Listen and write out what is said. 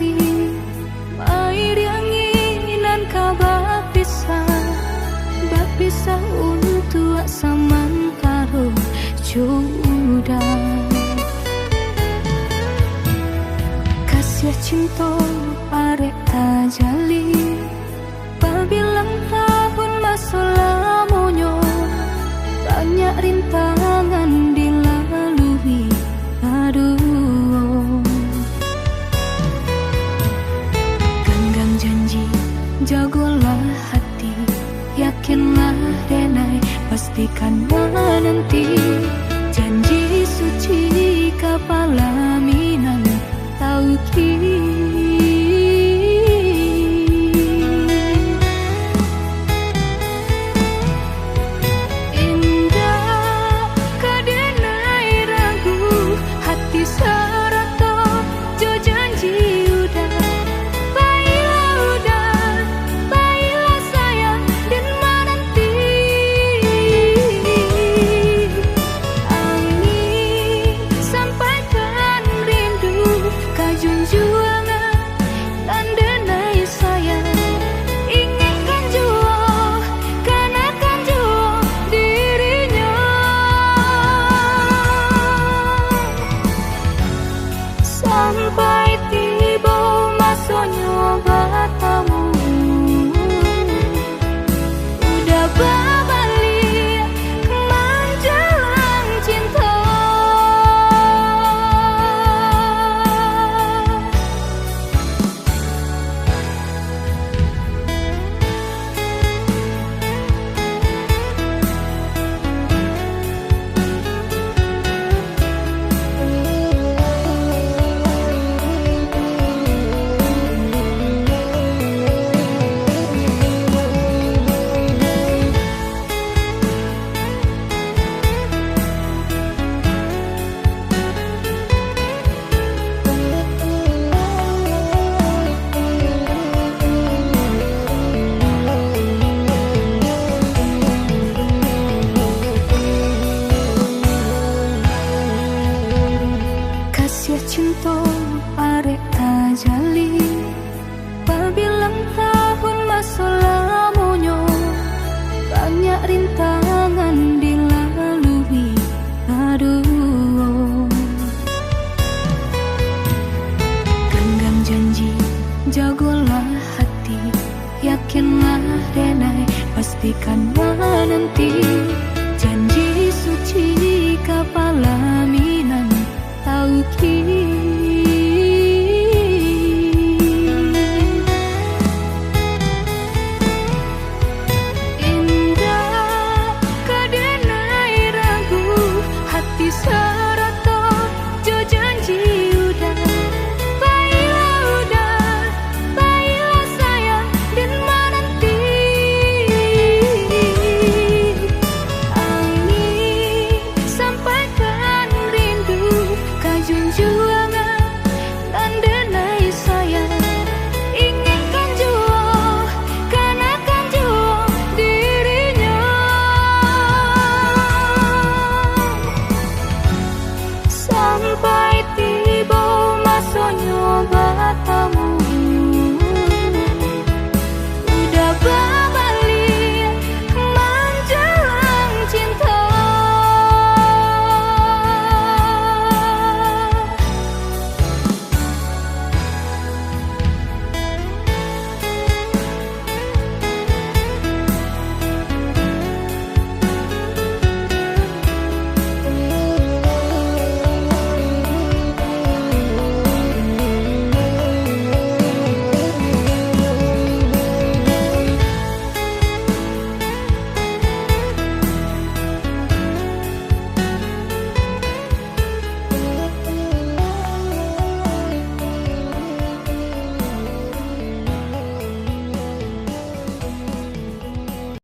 hati mai dianginan ka bapisa untuk saman karo jodoh kasih cinta arek tajali pabilang tahun masa lamonyo banyak rintangan dilalui aduh genggang janji jagolah hati yakinlah denai pastikan menanti janji suci kepala minang tauki sampai tiba masanya bertemu udah berbalik menjelang cinta cinta arek tajali pabilang tahun masa lamonyo banyak rintangan dilalui aduh genggang janji jagolah hati yakinlah denai pastikan menanti